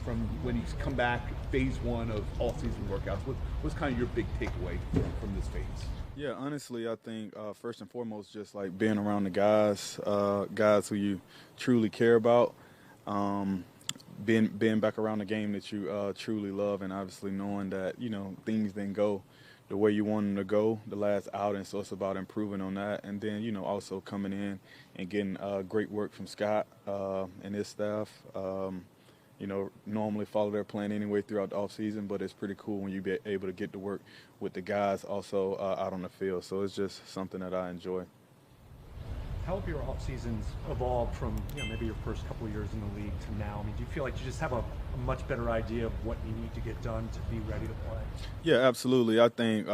from when he's come back, phase one of all-season workouts? What's kind of your big takeaway from this phase? Yeah, honestly, I think first and foremost, just like being around the guys who you truly care about, being back around the game that you truly love, and obviously knowing that things didn't go the way you want them to go the last outing, so it's about improving on that, and then also coming in and getting great work from Scott and his staff. Normally follow their plan anyway throughout the offseason, but it's pretty cool when you be able to get to work with the guys also out on the field. So it's just something that I enjoy. How have your off seasons evolved from maybe your first couple of years in the league to now? I mean, do you feel like you just have a much better idea of what you need to get done to be ready to play? Yeah, absolutely. I think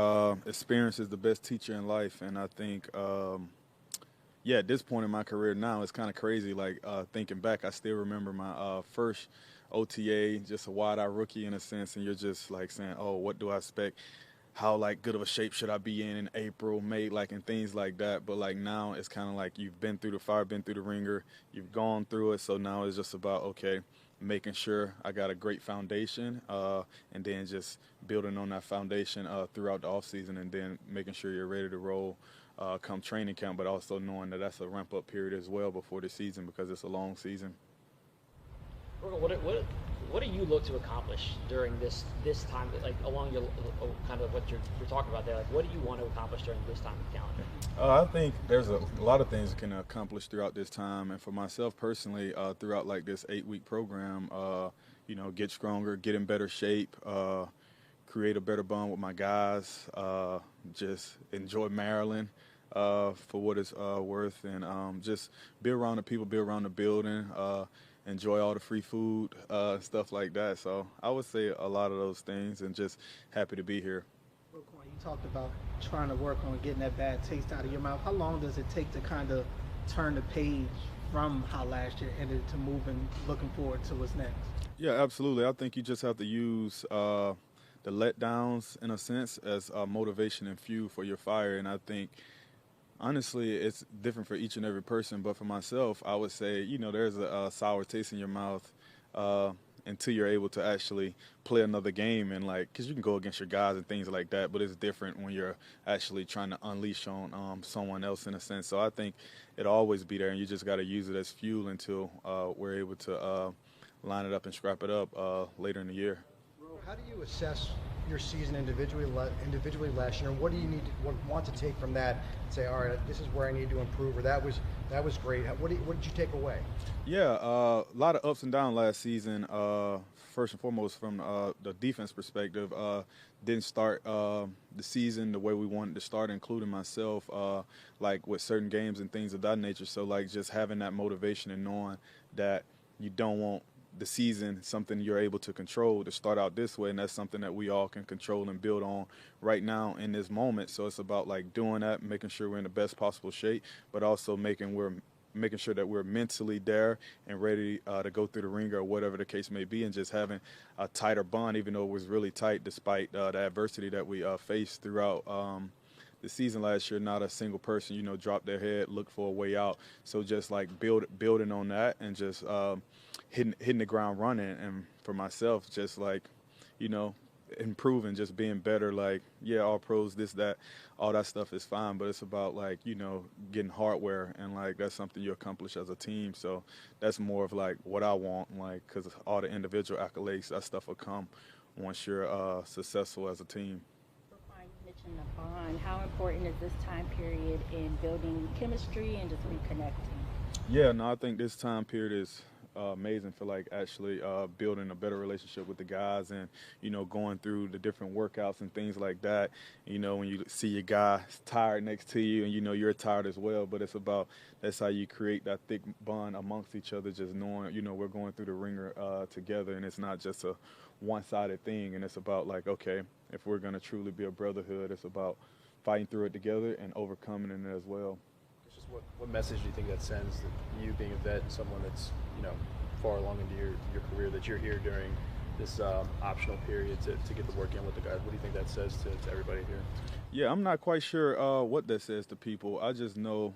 experience is the best teacher in life, and I think at this point in my career now, it's kind of crazy. Like thinking back, I still remember my first OTA, just a wide-eye rookie in a sense, and you're just like saying, oh, what do I expect? How good of a shape should I be in April, May, and things like that. But now it's kind of like you've been through the fire, been through the ringer, you've gone through it. So now it's just about, okay, making sure I got a great foundation and then just building on that foundation throughout the offseason, and then making sure you're ready to roll come training camp, but also knowing that that's a ramp-up period as well before the season because it's a long season. What do you look to accomplish during this time, along your kind of what you're talking about there? What do you want to accomplish during this time of the calendar? I think there's a lot of things you can accomplish throughout this time, and for myself personally, throughout this 8-week program, get stronger, get in better shape, create a better bond with my guys, just enjoy Maryland for what it's worth, and just be around the people, be around the building, enjoy all the free food, stuff like that. So I would say a lot of those things, and just happy to be here. Roquan, you talked about trying to work on getting that bad taste out of your mouth. How long does it take to kind of turn the page from how last year ended to moving, looking forward to what's next? Yeah, absolutely. I think you just have to use the letdowns, in a sense, as motivation and fuel for your fire. And I think, honestly, it's different for each and every person. But for myself, I would say, there's a sour taste in your mouth until you're able to actually play another game. And, because you can go against your guys and things like that, but it's different when you're actually trying to unleash on someone else, in a sense. So I think it'll always be there, and you just got to use it as fuel until we're able to line it up and scrap it up later in the year. How do you assess your season individually last year, and what do you want to take from that and say, all right, this is where I need to improve, or that was great? What did you take away? Yeah, a lot of ups and downs last season. First and foremost, from the defense perspective, didn't start the season the way we wanted to start, including myself, with certain games and things of that nature. So just having that motivation and knowing that you don't want the season, something you're able to control, to start out this way, and that's something that we all can control and build on right now in this moment. So it's about doing that, making sure we're in the best possible shape, but also making sure that we're mentally there and ready to go through the ringer or whatever the case may be, and just having a tighter bond, even though it was really tight despite the adversity that we faced throughout the season last year. Not a single person, dropped their head, looked for a way out. So just building on that and just hitting the ground running. And for myself, just improving, just being better. All pros, this, that, all that stuff is fine, but it's about getting hardware, and that's something you accomplish as a team. So that's more of what I want, because all the individual accolades, that stuff will come once you're successful as a team. You mentioned the bond. How important is this time period in building chemistry and just reconnecting? Yeah, no, I think this time period is amazing for actually building a better relationship with the guys, and going through the different workouts and things like that. When you see your guy tired next to you, and you're tired as well, but it's about, that's how you create that thick bond amongst each other, just knowing we're going through the ringer together, and it's not just a one-sided thing. And it's about okay, if we're going to truly be a brotherhood, it's about fighting through it together and overcoming it as well. It's just what message do you think that sends, that you being a vet, someone that's far along into your career, that you're here during this optional period to get the work in with the guys? What do you think that says to everybody here? Yeah, I'm not quite sure what that says to people. I just know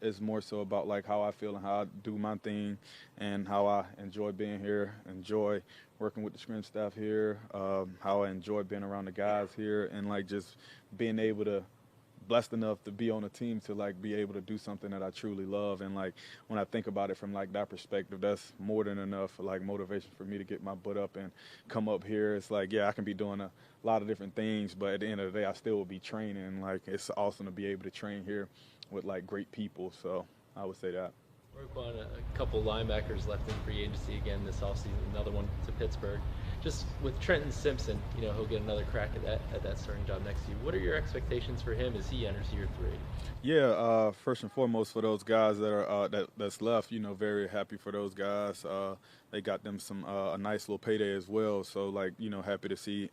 it's more so about like how I feel and how I do my thing and how I enjoy being here, enjoy working with the scrim staff here, how I enjoy being around the guys here, and like just being able to blessed enough to be on a team to like be able to do something that I truly love. And like when I think about it from like that perspective, that's more than enough like motivation for me to get my butt up and come up here. It's like, yeah, I can be doing a lot of different things, but at the end of the day I still will be training. Like it's awesome to be able to train here with like great people. So I would say that. Roquan, a couple linebackers left in free agency again this offseason, another one to Pittsburgh. Just with Trenton Simpson, he'll get another crack at that starting job next year. What are your expectations for him as he enters year 3? Yeah, first and foremost for those guys that are that's left, very happy for those guys. They got them some a nice little payday as well. So like, happy to see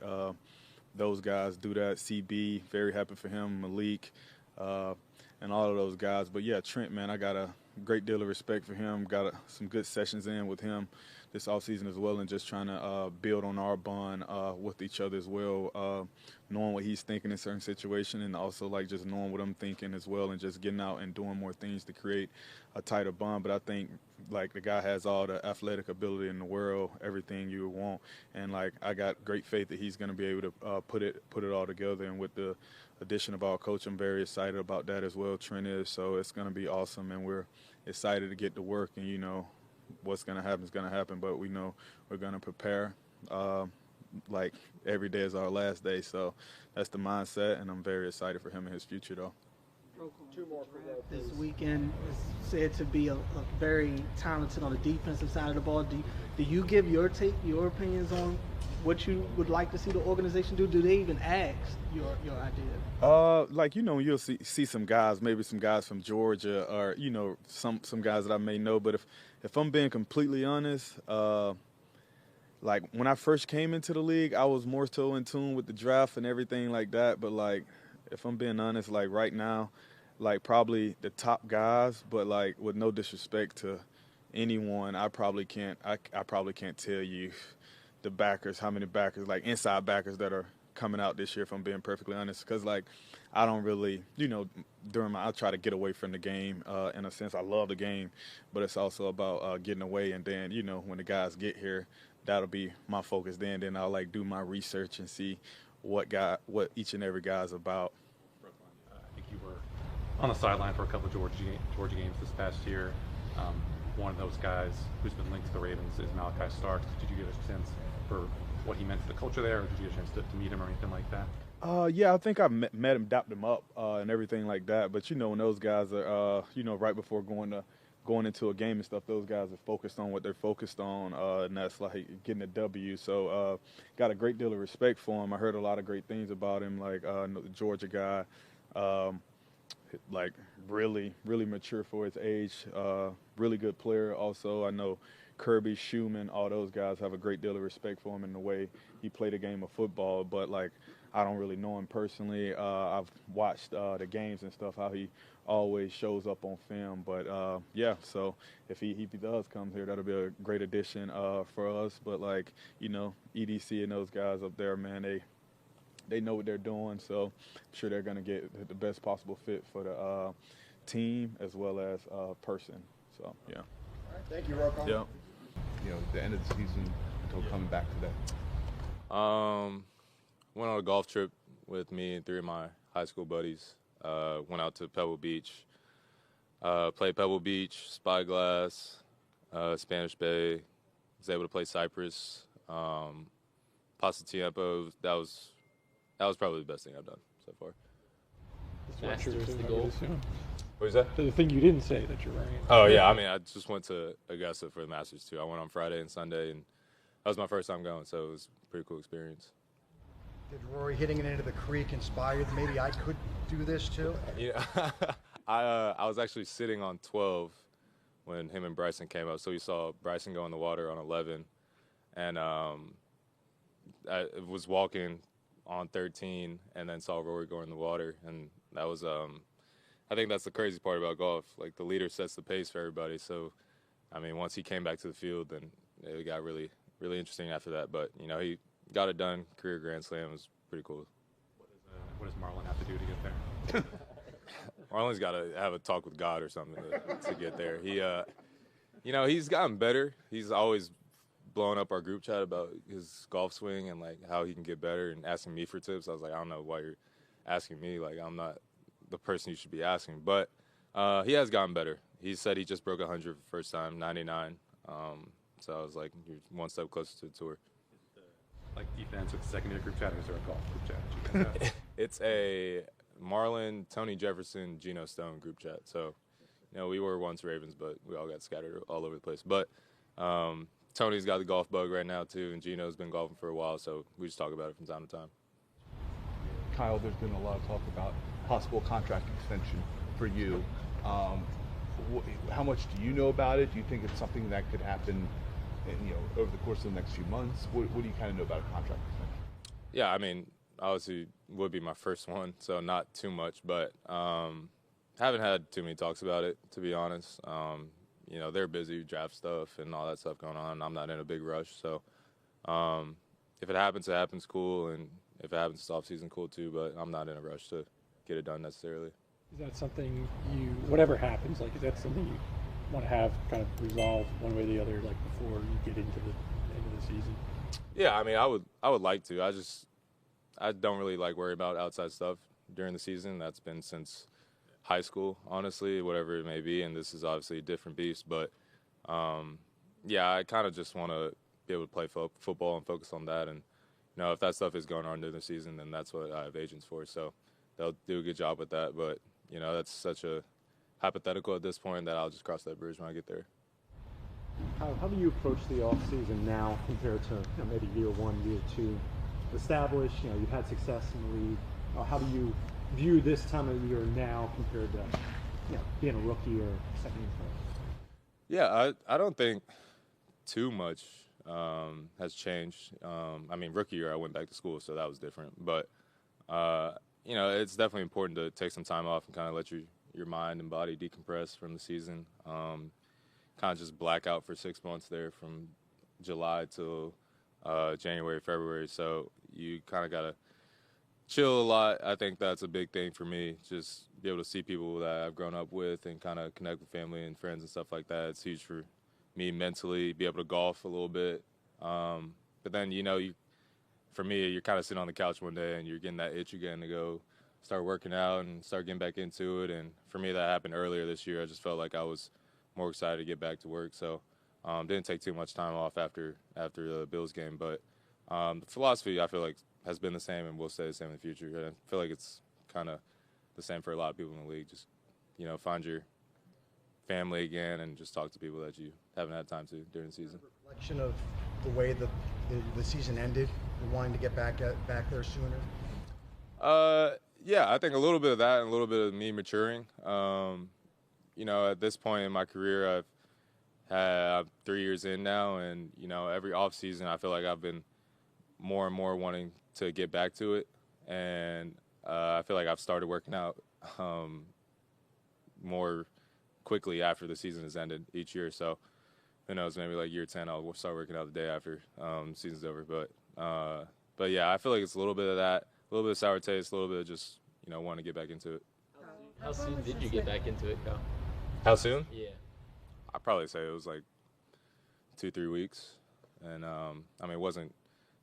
those guys do that. CB, very happy for him. Malik, and all of those guys. But yeah, Trent, man, I got a great deal of respect for him. Got some good sessions in with him this offseason as well, and just trying to build on our bond with each other as well, knowing what he's thinking in certain situations, and also like just knowing what I'm thinking as well, and just getting out and doing more things to create a tighter bond. But I think like the guy has all the athletic ability in the world, everything you would want, and like I got great faith that he's going to be able to put it all together. And with the addition of our coach, I'm very excited about that as well. Trent is, so it's going to be awesome, and we're excited to get to work. And what's going to happen is going to happen, but we know we're going to prepare like every day is our last day. So that's the mindset, and I'm very excited for him and his future, though. Two more for that, This please. weekend is said to be a very talented on the defensive side of the ball. Do you give your opinions on what you would like to see the organization do? Do they even ask your idea? Like you'll see some guys, maybe some guys from Georgia, or some guys that I may know. But if I'm being completely honest, like when I first came into the league, I was more so in tune with the draft and everything like that. But like if I'm being honest, like right now, like probably the top guys, but like with no disrespect to anyone, I probably can't tell you the backers, how many backers, like inside backers that are coming out this year, if I'm being perfectly honest, because like I don't really, I try to get away from the game in a sense. I love the game, but it's also about getting away, and then when the guys get here, that'll be my focus. Then I'll like do my research and see what each and every guy's about. I think you were on the sideline for a couple of Georgia games this past year. One of those guys who's been linked to the Ravens is Malachi Starks. Did you get a sense for what he meant to the culture there, or did you get a chance to meet him or anything like that? Yeah, I think I met him, dapped him up, and everything like that. But when those guys are, right before going into a game and stuff, those guys are focused on what they're focused on, and that's like getting a W. So got a great deal of respect for him. I heard a lot of great things about him, like the Georgia guy, like really mature for his age, really good player. Also, I know Kirby, Schumann, all those guys have a great deal of respect for him in the way he played a game of football. But like I don't really know him personally. I've watched the games and stuff, how he always shows up on film. But yeah, so if he does come here, that'll be a great addition for us. But like EDC and those guys up there, man, they know what they're doing. So I'm sure they're gonna get the best possible fit for the team as well as person. So yeah. All right, thank you, Roquan. Yeah. The end of the season until coming back to that. Went on a golf trip with me and 3 of my high school buddies. Went out to Pebble Beach. Played Pebble Beach, Spyglass, Spanish Bay. Was able to play Cypress. Pasatiempo. That was probably the best thing I've done so far. Masters, the goal. What is that? The thing you didn't say that you're wearing. Oh, yeah. I mean, I just went to Augusta for the Masters, too. I went on Friday and Sunday, and that was my first time going, so it was a pretty cool experience. Did Rory hitting it into the creek inspire you? Maybe I could do this, too? Yeah. I was actually sitting on 12 when him and Bryson came up, so we saw Bryson go in the water on 11, and I was walking on 13 and then saw Rory go in the water, and that was I think that's the crazy part about golf. Like, the leader sets the pace for everybody. So, I mean, once he came back to the field, then it got really, really interesting after that. But, he got it done. Career Grand Slam was pretty cool. What does Marlon have to do to get there? Marlon's got to have a talk with God or something to get there. He, he's gotten better. He's always blowing up our group chat about his golf swing and like how he can get better and asking me for tips. I was like, I don't know why you're asking me. Like, I'm not the person you should be asking. But he has gotten better. He said he just broke 100 for the first time, 99. So I was like, you're one step closer to the tour. Like defense with the secondary group chat, or is there a golf group chat that you guys have? It's a Marlon, Tony Jefferson, Geno Stone group chat. So, we were once Ravens, but we all got scattered all over the place. But Tony's got the golf bug right now, too, and Geno's been golfing for a while, so we just talk about it from time to time. Kyle, there's been a lot of talk about possible contract extension for you. How much do you know about it? Do you think it's something that could happen, over the course of the next few months? What do you kind of know about a contract extension? Yeah, I mean, obviously would be my first one, so not too much, but haven't had too many talks about it, to be honest. They're busy with draft stuff and all that stuff going on. I'm not in a big rush, so if it happens, cool, and if it happens this offseason, cool too, but I'm not in a rush to get it done necessarily. Is that something whatever happens, like, is that something you want to have kind of resolved one way or the other, like, before you get into the end of the season? Yeah, I mean, I would like to. I don't really like worry about outside stuff during the season. That's been since high school, honestly, whatever it may be, and this is obviously a different beast. But, I kind of just want to be able to play football and focus on that. And, if that stuff is going on during the season, then that's what I have agents for. So they'll do a good job with that. But, that's such a hypothetical at this point that I'll just cross that bridge when I get there. How do you approach the offseason now compared to maybe year one, year two? Established, you've had success in the league. How do you view this time of year now compared to being a rookie or second year pro? Yeah, I don't think too much has changed. Rookie year I went back to school, so that was different. But, it's definitely important to take some time off and kind of let your mind and body decompress from the season. Kind of just black out for 6 months there from July till January, February. So you kind of got to chill a lot. I think that's a big thing for me, just be able to see people that I've grown up with and kind of connect with family and friends and stuff like that. It's huge for me mentally, be able to golf a little bit. But then, for me, you're kind of sitting on the couch one day and you're getting that itch again to go start working out and start getting back into it. And for me, that happened earlier this year. I just felt like I was more excited to get back to work. So didn't take too much time off after the Bills game. But the philosophy, I feel like, has been the same and will stay the same in the future. And I feel like it's kind of the same for a lot of people in the league. Just, find your family again and just talk to people that you haven't had time to during the season. Reflection of the way the season ended and wanting to get back there sooner? Yeah, I think a little bit of that and a little bit of me maturing. At this point in my career, I'm 3 years in now, and, every offseason I feel like I've been more and more wanting to get back to it. And I feel like I've started working out more quickly after the season has ended each year. So who knows, maybe like year 10 I'll start working out the day after the season's over. But yeah, I feel like it's a little bit of that, a little bit of sour taste, a little bit of just, wanting to get back into it. How soon did you get back into it, Kyle? How soon? Yeah. I'd probably say it was like 2-3 weeks. And, it wasn't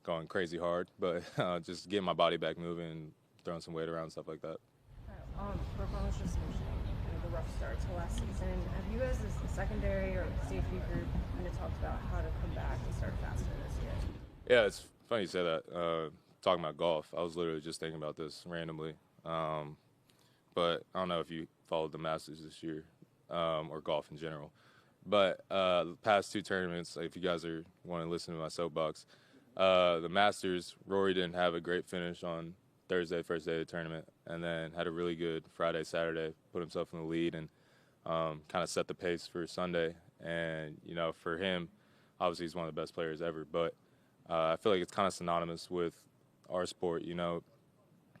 going crazy hard, but just getting my body back moving and throwing some weight around, stuff like that. Roquan was just mentioning the rough start to last season. Have you as a secondary or safety group kind of talked about how to come back and start faster this year? Yeah, it's funny you say that. Talking about golf, I was literally just thinking about this randomly. But I don't know if you followed the Masters this year or golf in general. But the past two tournaments, if you guys want to listen to my soapbox, the Masters, Rory didn't have a great finish on Thursday, first day of the tournament, and then had a really good Friday, Saturday, put himself in the lead and kind of set the pace for Sunday. And, for him, obviously he's one of the best players ever, but I feel like it's kind of synonymous with our sport. You don't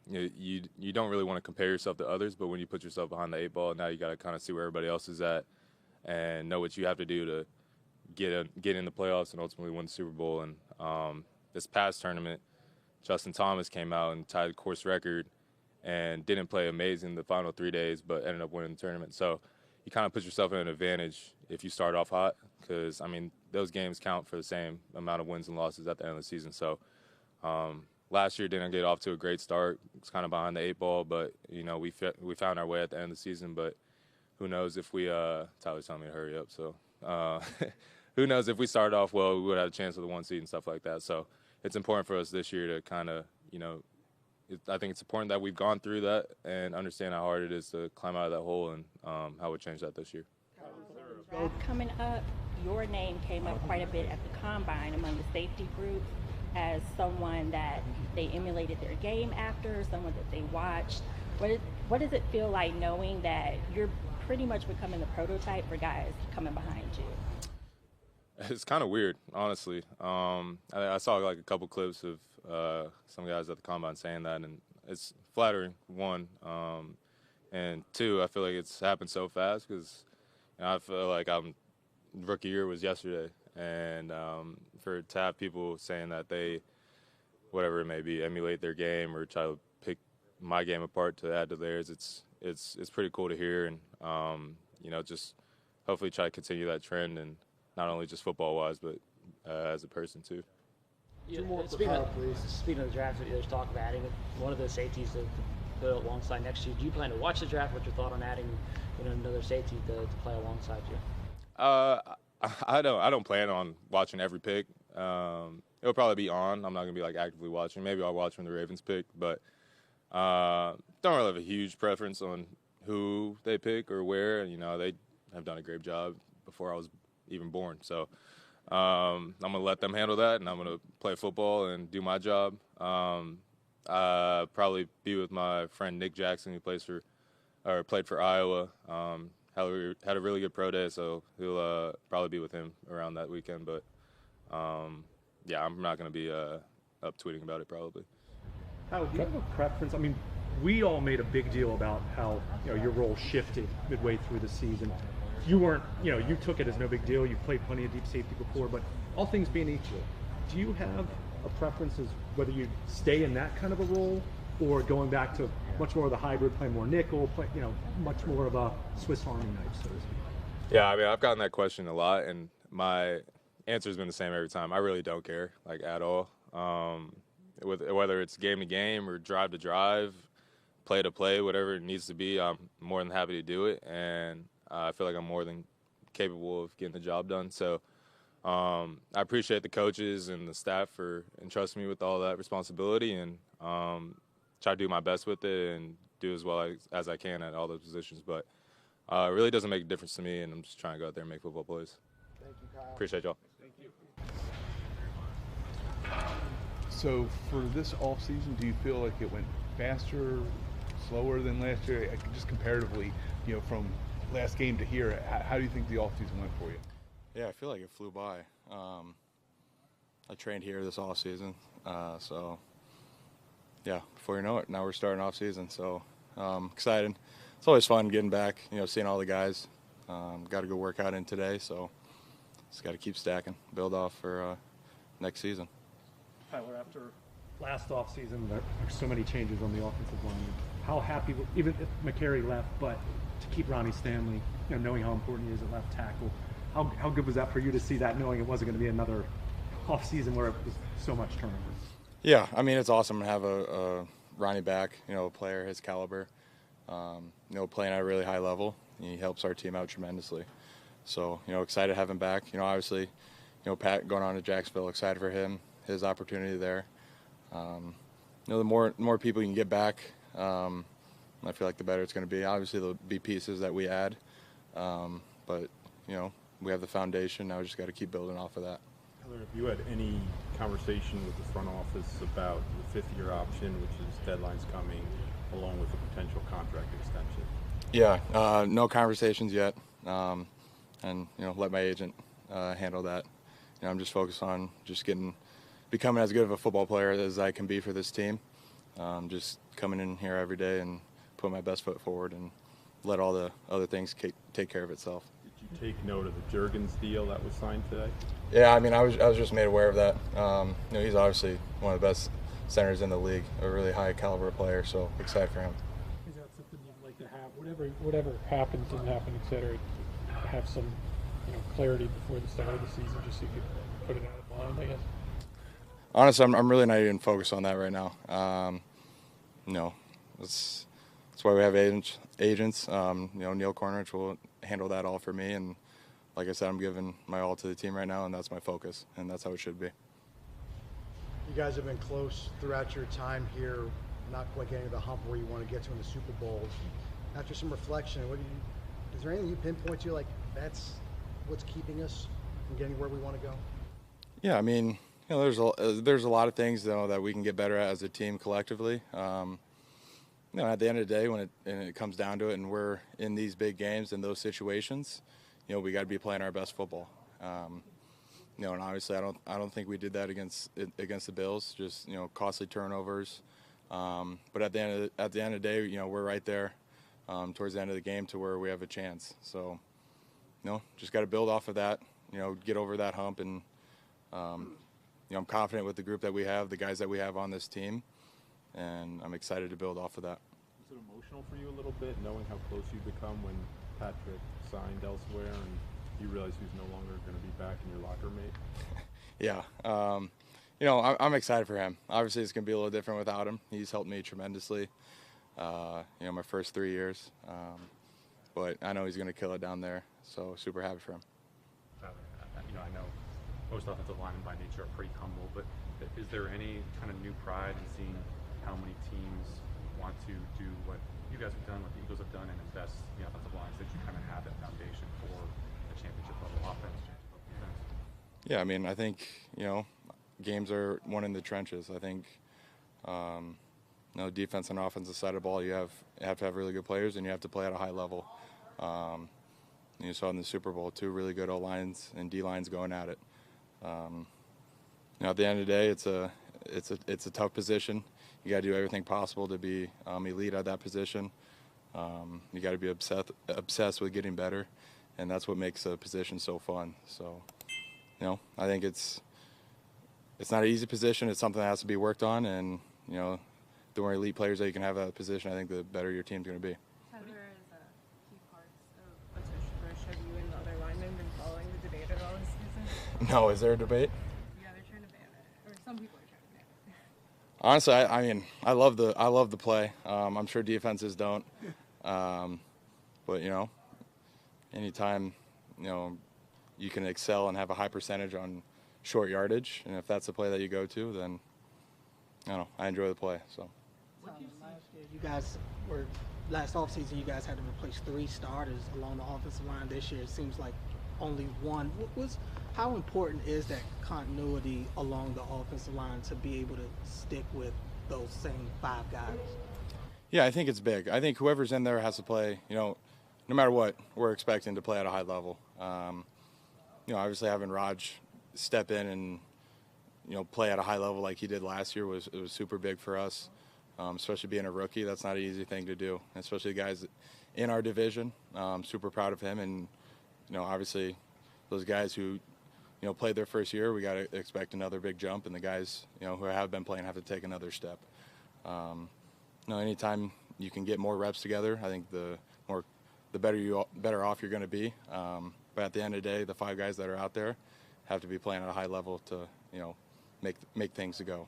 really want to compare yourself to others, but when you put yourself behind the 8 ball, now you got to kind of see where everybody else is at and know what you have to do to get in the playoffs and ultimately win the Super Bowl. And this past tournament, Justin Thomas came out and tied the course record, and didn't play amazing the final 3 days, but ended up winning the tournament. So you kind of put yourself in an advantage if you start off hot, because, I mean, those games count for the same amount of wins and losses at the end of the season. So last year didn't get off to a great start. It's kind of behind the 8 ball, but, you know, we found our way at the end of the season. But who knows if we Tyler's telling me to hurry up, so who knows if we started off well, we would have a chance of the 1 seed and stuff like that. So it's important for us this year to kind of, you know, I think it's important that we've gone through that and understand how hard it is to climb out of that hole, and how we change that this year. Coming up, your name came up quite a bit at the Combine among the safety group as someone that they emulated their game after, someone that they watched. What does it feel like knowing that you're pretty much becoming the prototype for guys coming behind you? It's kind of weird, honestly. I saw like a couple clips of some guys at the Combine saying that, and it's flattering, 1. And 2, I feel like it's happened so fast because, you know, I feel like rookie year was yesterday. And to have people saying that they, whatever it may be, emulate their game or try to pick my game apart to add to theirs, it's pretty cool to hear. And, you know, just hopefully try to continue that trend, and not only just football-wise, but as a person, too. Speaking of the draft, there's talk of adding one of those safeties to put alongside next to you. Do you plan to watch the draft? What's your thought on adding, you know, another safety to play alongside you? I don't plan on watching every pick. It'll probably be on. I'm not gonna be like actively watching. Maybe I'll watch when the Ravens pick, but don't really have a huge preference on who they pick or where. You know, they have done a great job before I was even born. So I'm going to let them handle that, and I'm going to play football and do my job. Probably be with my friend Nick Jackson, who played for Iowa. Had a really good pro day, so he'll probably be with him around that weekend. But, yeah, I'm not going to be up tweeting about it probably. How, do you have a preference? I mean, we all made a big deal about how, you know, your role shifted midway through the season. You weren't, you know, you took it as no big deal. You've played plenty of deep safety before, but all things being equal, do you have a preference as whether you stay in that kind of a role or going back to much more of the hybrid, play more nickel, play, you know, much more of a Swiss Army knife, so to speak? Yeah, I mean, I've gotten that question a lot, and my answer's been the same every time. I really don't care, like, at all. Whether it's game to game or drive to drive, play to play, whatever it needs to be, I'm more than happy to do it, and I feel like I'm more than capable of getting the job done. So I appreciate the coaches and the staff for entrusting me with all that responsibility, and try to do my best with it and do as well as I can at all those positions. But it really doesn't make a difference to me, and I'm just trying to go out there and make football plays. Thank you, Kyle. Appreciate y'all. Thank you. So for this offseason, do you feel like it went faster, slower than last year? Just comparatively, you know, from last game to here, how do you think the offseason went for you? Yeah, I feel like it flew by. I trained here this offseason, so yeah, before you know it, now we're starting offseason. So excited. It's always fun getting back, you know, seeing all the guys. Got a good workout in today, so just got to keep stacking, build off for next season. Tyler, after last offseason, there are so many changes on the offensive line. How happy, even if McCary left, but to keep Ronnie Stanley, you know, knowing how important he is at left tackle, how good was that for you to see that, knowing it wasn't going to be another offseason where it was so much turnover? Yeah, I mean, it's awesome to have a Ronnie back, you know, a player his caliber, you know, playing at a really high level. He helps our team out tremendously. So, you know, excited to have him back. You know, obviously, you know, Pat going on to Jacksonville, excited for him, his opportunity there. You know, the more people you can get back, I feel like the better it's going to be. Obviously, there'll be pieces that we add, but, you know, we have the foundation. Now we just got to keep building off of that. Tyler, have you had any conversation with the front office about the fifth-year option, which is deadline's coming, along with a potential contract extension? Yeah, no conversations yet, and, you know, let my agent handle that. You know, I'm just focused on just becoming as good of a football player as I can be for this team. Just coming in here every day and put my best foot forward and let all the other things take care of itself. Did you take note of the Juergens deal that was signed today? Yeah, I mean, I was just made aware of that. You know, he's obviously one of the best centers in the league, a really high caliber player. So excited for him. Is that something you'd like to have? Whatever happens, didn't happen, etc. Have some, clarity before the start of the season, just so you could put it out of mind, I guess. Honestly, I'm really not even focused on that right now. That's why we have agents. Neil Cornrich will handle that all for me, and like I said, I'm giving my all to the team right now, and that's my focus, and that's how it should be. You guys have been close throughout your time here, not quite getting to the hump where you want to get to in the Super Bowl. After some reflection, is there anything you pinpoint to, like, that's what's keeping us from getting where we want to go? Yeah, I mean, there's a lot of things that we can get better at as a team collectively. At the end of the day, when it comes down to it, and we're in these big games and those situations, we got to be playing our best football. And obviously, I don't think we did that against the Bills. Just costly turnovers. But at the end of the day, we're right there towards the end of the game to where we have a chance. So, just got to build off of that. Get over that hump, and I'm confident with the group that we have, the guys that we have on this team, and I'm excited to build off of that. Was it emotional for you a little bit, knowing how close you've become when Patrick signed elsewhere and you realize he's no longer going to be back in your locker mate? Yeah. I'm excited for him. Obviously, it's going to be a little different without him. He's helped me tremendously, my first 3 years. But I know he's going to kill it down there, so super happy for him. Tyler, I know most offensive linemen by nature are pretty humble, but is there any kind of new pride in seeing how many teams want to do what you guys have done, what the Eagles have done, and invest in the offensive lines, that you kind of have that foundation for a championship level offense, championship level defense? Yeah, I mean, I think, games are won in the trenches. I think, defense and offensive side of the ball, you have to have really good players, and you have to play at a high level. You saw in the Super Bowl 2 really good O-lines and D-lines going at it. At the end of the day, it's a tough position. You got to do everything possible to be elite at that position. You got to be obsessed with getting better, and that's what makes a position so fun. So, I think it's not an easy position. It's something that has to be worked on, and the more elite players that you can have at that position, I think the better your team's going to be. Tyler, as key parts of a tush push, have you and the other linemen been following the debate at all this season? No, is there a debate? Yeah, they're trying to ban it, or some people are trying to ban it. Honestly, I mean, I love the play. I'm sure defenses don't, but anytime you can excel and have a high percentage on short yardage, and if that's the play that you go to, then I enjoy the play. So. Last offseason, you guys had to replace 3 starters along the offensive line. This year, it seems like only one. How important is that continuity along the offensive line to be able to stick with those same 5 guys? Yeah, I think it's big. I think whoever's in there has to play, no matter what, we're expecting to play at a high level. Obviously having Raj step in and, play at a high level like he did last year was super big for us, especially being a rookie. That's not an easy thing to do, especially the guys in our division. Super proud of him, and, obviously those guys who, played their first year, we got to expect another big jump, and the guys, who have been playing have to take another step. Anytime you can get more reps together, I think the better off you're going to be. But at the end of the day, the 5 guys that are out there have to be playing at a high level to, make things to go.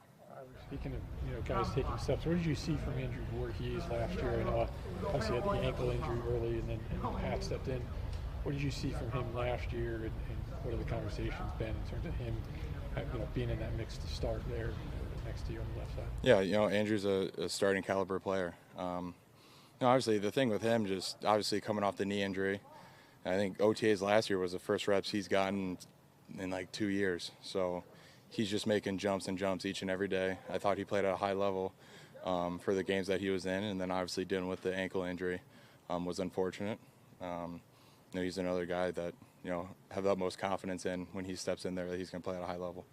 Speaking of, guys taking steps, what did you see from Andrew Voorhees last year? I know obviously had the ankle injury early, and then Pat stepped in. What did you see from him last year, and what have the conversations been in terms of him, being in that mix to start there next to you on the left side? Yeah, Andrew's a starting caliber player. Obviously the thing with him, just obviously coming off the knee injury, I think OTAs last year was the first reps he's gotten in like 2 years. So he's just making jumps and jumps each and every day. I thought he played at a high level for the games that he was in, and then obviously dealing with the ankle injury was unfortunate. He's another guy that have the utmost confidence in when he steps in there that he's going to play at a high level.